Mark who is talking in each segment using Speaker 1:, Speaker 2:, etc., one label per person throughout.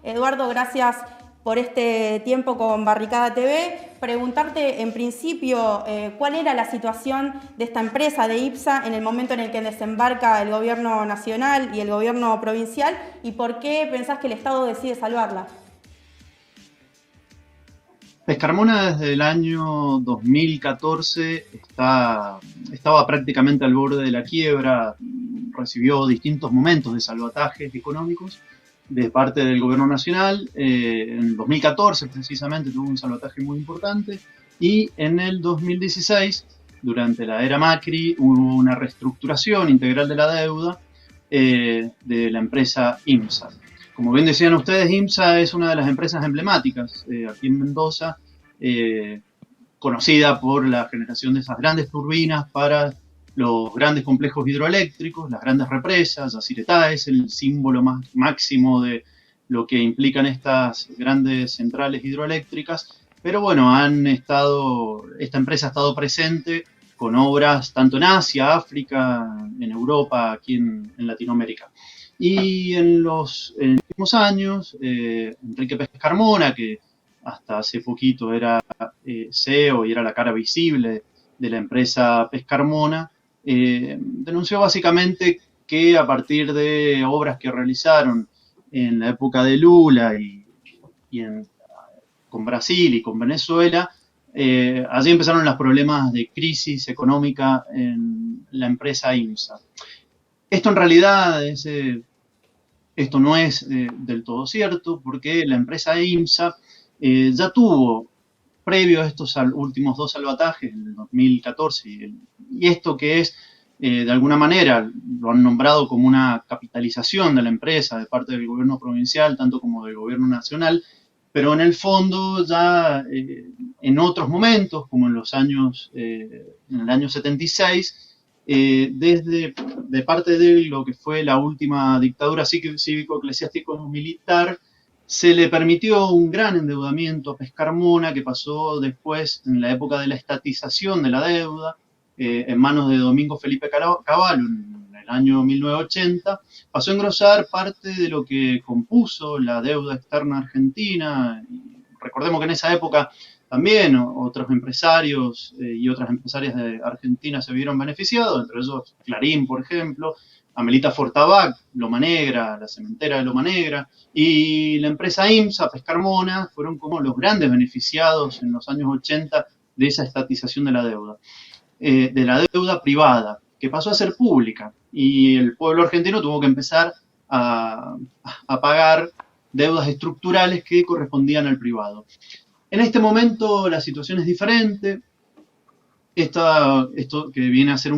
Speaker 1: Eduardo, gracias por este tiempo con Barricada TV. Preguntarte en principio cuál era la situación de esta empresa de IPSA en el momento en el que desembarca el gobierno nacional y el gobierno provincial y por qué pensás que el Estado decide salvarla.
Speaker 2: Pescarmona desde el año 2014 estaba prácticamente al borde de la quiebra, recibió distintos momentos de salvatajes económicos de parte del gobierno nacional. En 2014 precisamente tuvo un salvataje muy importante y en el 2016, durante la era Macri, hubo una reestructuración integral de la deuda de la empresa IMSA. Como bien decían ustedes, IMSA es una de las empresas emblemáticas aquí en Mendoza, eh, conocida por la generación de esas grandes turbinas para los grandes complejos hidroeléctricos, las grandes represas. Yacyretá es el símbolo máximo de lo que implican estas grandes centrales hidroeléctricas. Pero bueno, esta empresa ha estado presente con obras tanto en Asia, África, en Europa, aquí en Latinoamérica. Y en los últimos años, Enrique Pescarmona, que hasta hace poquito era CEO y era la cara visible de la empresa Pescarmona, denunció básicamente que a partir de obras que realizaron en la época de Lula y con Brasil y con Venezuela, allí empezaron los problemas de crisis económica en la empresa IMSA. Esto en realidad esto no es del todo cierto, porque la empresa IMSA ya tuvo, previo a estos últimos dos salvatajes, en el 2014 y esto que es, de alguna manera, lo han nombrado como una capitalización de la empresa de parte del gobierno provincial, tanto como del gobierno nacional, pero en el fondo ya en otros momentos, como en el año 76, desde de parte de lo que fue la última dictadura cívico-eclesiástico-militar, se le permitió un gran endeudamiento a Pescarmona, que pasó después, en la época de la estatización de la deuda, en manos de Domingo Felipe Cavallo, en el año 1980, pasó a engrosar parte de lo que compuso la deuda externa argentina. Recordemos que en esa época también otros empresarios y otras empresarias de Argentina se vieron beneficiados, entre ellos Clarín, por ejemplo, Amelita Fortabat, Loma Negra, la cementera de Loma Negra, y la empresa IMSA, Pescarmona, fueron como los grandes beneficiados en los años 80 de esa estatización de la deuda privada, que pasó a ser pública, y el pueblo argentino tuvo que empezar a pagar deudas estructurales que correspondían al privado. En este momento la situación es diferente. Esto que viene a ser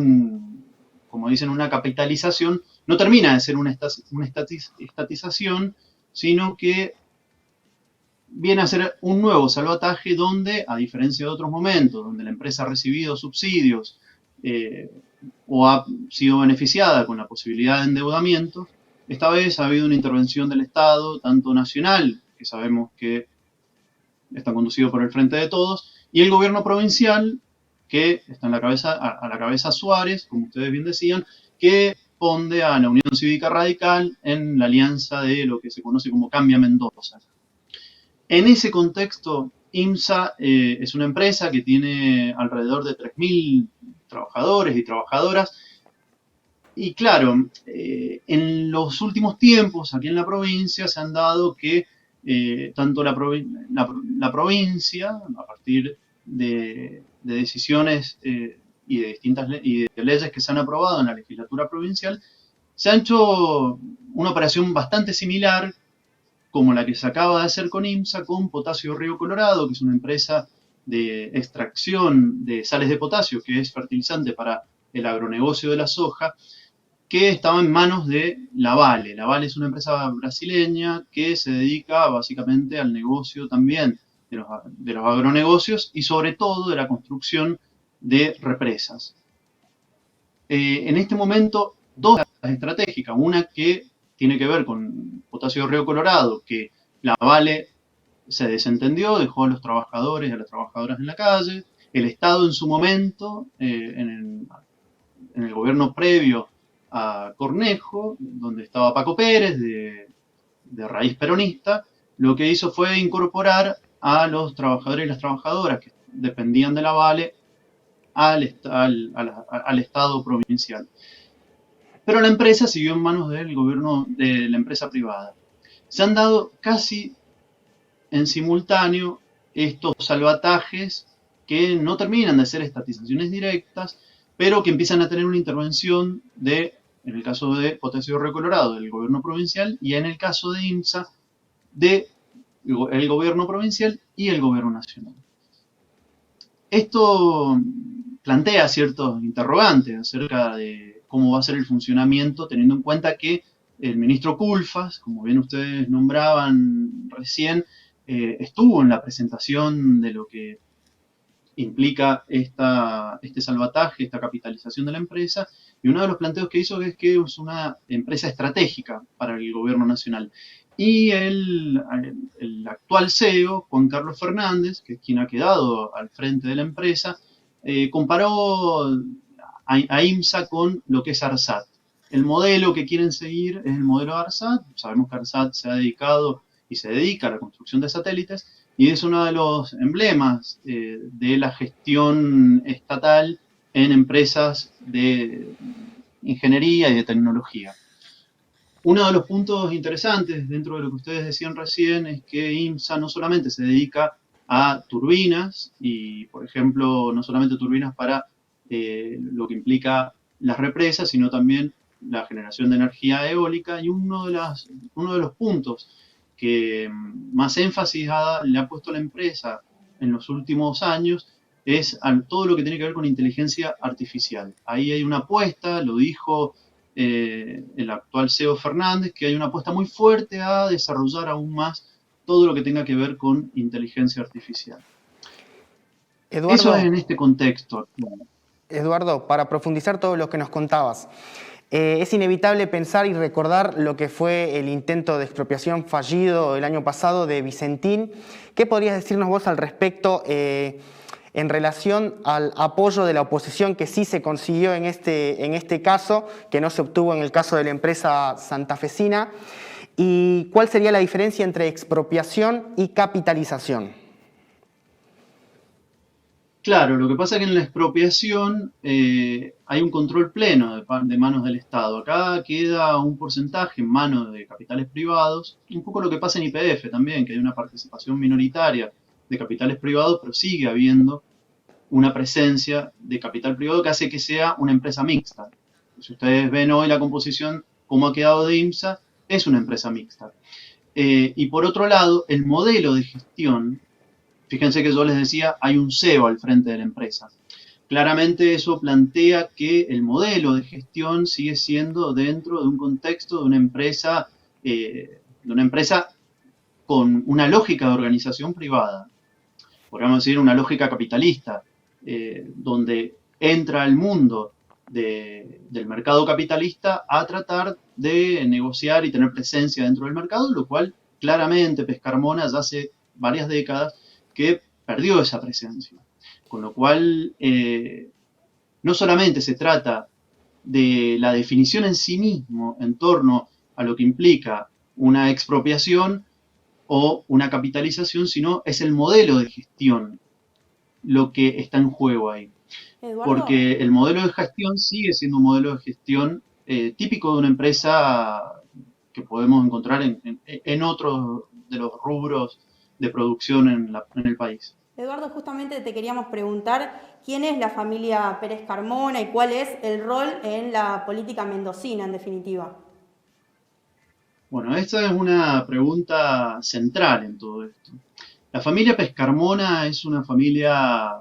Speaker 2: como dicen, una capitalización, no termina de ser una estatización, sino que viene a ser un nuevo salvataje donde, a diferencia de otros momentos, donde la empresa ha recibido subsidios eh, o ha sido beneficiada con la posibilidad de endeudamiento, esta vez ha habido una intervención del Estado, tanto nacional, que sabemos que está conducido por el Frente de Todos, y el gobierno provincial, que está a la cabeza Suárez, como ustedes bien decían, que responde a la Unión Cívica Radical en la alianza de lo que se conoce como Cambia Mendoza. En ese contexto, IMSA es una empresa que tiene alrededor de 3.000 trabajadores y trabajadoras. Y claro, en los últimos tiempos, aquí en la provincia, se han dado que tanto la provincia, a partir de decisiones y de distintas y de leyes que se han aprobado en la legislatura provincial, se ha hecho una operación bastante similar como la que se acaba de hacer con IMSA, con Potasio Río Colorado, que es una empresa de extracción de sales de potasio, que es fertilizante para el agronegocio de la soja, que estaba en manos de La Vale. La Vale es una empresa brasileña que se dedica básicamente al negocio también de los agronegocios y sobre todo de la construcción de represas. En este momento, dos estratégicas, una que tiene que ver con Potasio Río Colorado, que La Vale se desentendió, dejó a los trabajadores y a las trabajadoras en la calle. El Estado en su momento, en el gobierno previo a Cornejo, donde estaba Paco Pérez, de raíz peronista, lo que hizo fue incorporar a los trabajadores y las trabajadoras que dependían de la Vale al Estado provincial. Pero la empresa siguió en manos del gobierno, de la empresa privada. Se han dado casi en simultáneo estos salvatajes que no terminan de ser estatizaciones directas, pero que empiezan a tener una intervención en el caso de Potasio Río Colorado, del gobierno provincial, y en el caso de IMSA, del gobierno provincial y el gobierno nacional. Esto plantea ciertos interrogantes acerca de cómo va a ser el funcionamiento, teniendo en cuenta que el ministro Culfas, como bien ustedes nombraban recién, estuvo en la presentación de lo que implica este salvataje, esta capitalización de la empresa, y uno de los planteos que hizo es que es una empresa estratégica para el gobierno nacional. Y el actual CEO, Juan Carlos Fernández, que es quien ha quedado al frente de la empresa, comparó a IMSA con lo que es ARSAT. El modelo que quieren seguir es el modelo de ARSAT. Sabemos que ARSAT se ha dedicado y se dedica a la construcción de satélites, y es uno de los emblemas de la gestión estatal en empresas de ingeniería y de tecnología. Uno de los puntos interesantes dentro de lo que ustedes decían recién es que IMSA no solamente se dedica a turbinas, y por ejemplo, no solamente turbinas para lo que implica las represas, sino también la generación de energía eólica, y uno de los puntos que más énfasis le ha puesto la empresa en los últimos años es a todo lo que tiene que ver con inteligencia artificial. Ahí hay una apuesta, lo dijo el actual CEO Fernández, que hay una apuesta muy fuerte a desarrollar aún más todo lo que tenga que ver con inteligencia artificial.
Speaker 3: Eduardo,
Speaker 2: eso es en este contexto actual.
Speaker 3: Eduardo, para profundizar todo lo que nos contabas, es inevitable pensar y recordar lo que fue el intento de expropiación fallido el año pasado de Vicentín. ¿Qué podrías decirnos vos al respecto en relación al apoyo de la oposición que sí se consiguió en este caso, que no se obtuvo en el caso de la empresa santafesina? ¿Y cuál sería la diferencia entre expropiación y capitalización?
Speaker 2: Claro, lo que pasa es que en la expropiación hay un control pleno de manos del Estado. Acá queda un porcentaje en manos de capitales privados, un poco lo que pasa en YPF también, que hay una participación minoritaria de capitales privados, pero sigue habiendo una presencia de capital privado que hace que sea una empresa mixta. Si ustedes ven hoy la composición, cómo ha quedado de IMSA, es una empresa mixta. Y por otro lado, el modelo de gestión, fíjense que yo les decía, hay un CEO al frente de la empresa. Claramente eso plantea que el modelo de gestión sigue siendo dentro de un contexto de una empresa con una lógica de organización privada, podríamos decir una lógica capitalista, donde entra el mundo del mercado capitalista a tratar de negociar y tener presencia dentro del mercado, lo cual claramente Pescarmona ya hace varias décadas que perdió esa presencia. Con lo cual, no solamente se trata de la definición en sí mismo en torno a lo que implica una expropiación o una capitalización, sino es el modelo de gestión lo que está en juego ahí.
Speaker 1: Eduardo.
Speaker 2: Porque el modelo de gestión sigue siendo un modelo de gestión típico de una empresa que podemos encontrar en otros de los rubros de producción en el país.
Speaker 1: Eduardo, justamente te queríamos preguntar quién es la familia Pérez Carmona y cuál es el rol en la política mendocina, en definitiva.
Speaker 2: Bueno, esta es una pregunta central en todo esto. La familia Pescarmona es una familia,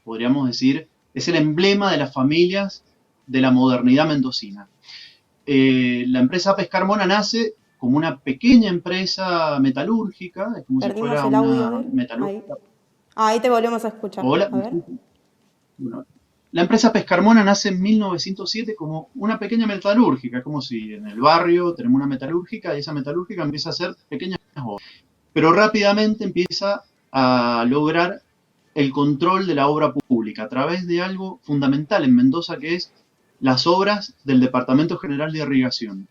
Speaker 2: podríamos decir, es el emblema de las familias de la modernidad mendocina. La empresa Pescarmona nace como una pequeña empresa metalúrgica, es como si fuera una metalúrgica.
Speaker 1: Ahí te volvemos a escuchar.
Speaker 2: Hola.
Speaker 1: A ver.
Speaker 2: Bueno, la empresa Pescarmona nace en 1907 como una pequeña metalúrgica, como si en el barrio tenemos una metalúrgica y esa metalúrgica empieza a hacer pequeñas obras. Pero rápidamente empieza a lograr el control de la obra pública a través de algo fundamental en Mendoza, que es las obras del Departamento General de Irrigación.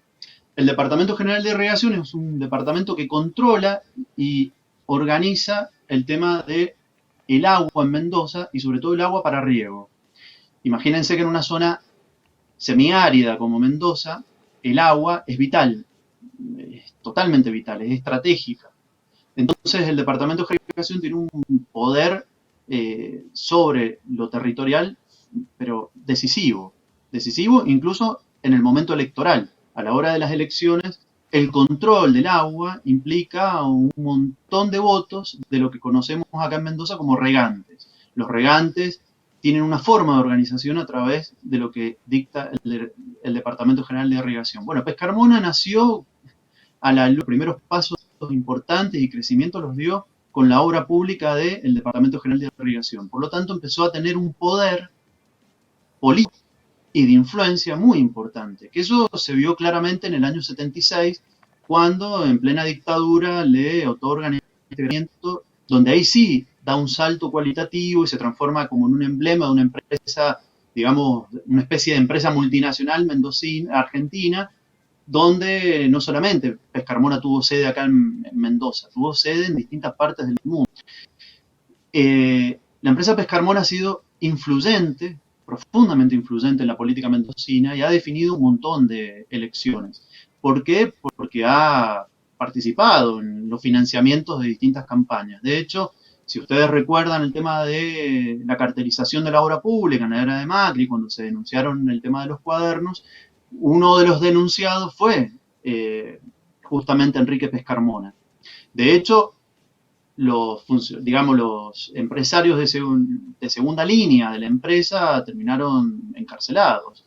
Speaker 2: El Departamento General de Irrigación es un departamento que controla y organiza el tema de el agua en Mendoza y sobre todo el agua para riego. Imagínense que en una zona semiárida como Mendoza, el agua es vital, es totalmente vital, es estratégica. Entonces el Departamento de Irrigación tiene un poder sobre lo territorial, pero decisivo incluso en el momento electoral. A la hora de las elecciones, el control del agua implica un montón de votos de lo que conocemos acá en Mendoza como regantes. Los regantes tienen una forma de organización a través de lo que dicta el Departamento General de Irrigación. Bueno, Pescarmona nació los primeros pasos importantes y crecimiento los dio con la obra pública del Departamento General de Irrigación. Por lo tanto, empezó a tener un poder político y de influencia muy importante, que eso se vio claramente en el año 76, cuando en plena dictadura le otorgan el entretenimiento, donde ahí sí da un salto cualitativo y se transforma como en un emblema de una empresa, digamos, una especie de empresa multinacional mendocina, argentina, donde no solamente Pescarmona tuvo sede acá en Mendoza, tuvo sede en distintas partes del mundo. La empresa Pescarmona ha sido influyente, profundamente influyente en la política mendocina y ha definido un montón de elecciones. ¿Por qué? Porque ha participado en los financiamientos de distintas campañas. De hecho, si ustedes recuerdan el tema de la cartelización de la obra pública en la era de Macri, cuando se denunciaron el tema de los cuadernos, uno de los denunciados fue justamente Enrique Pescarmona. De hecho, los empresarios de segunda línea de la empresa terminaron encarcelados.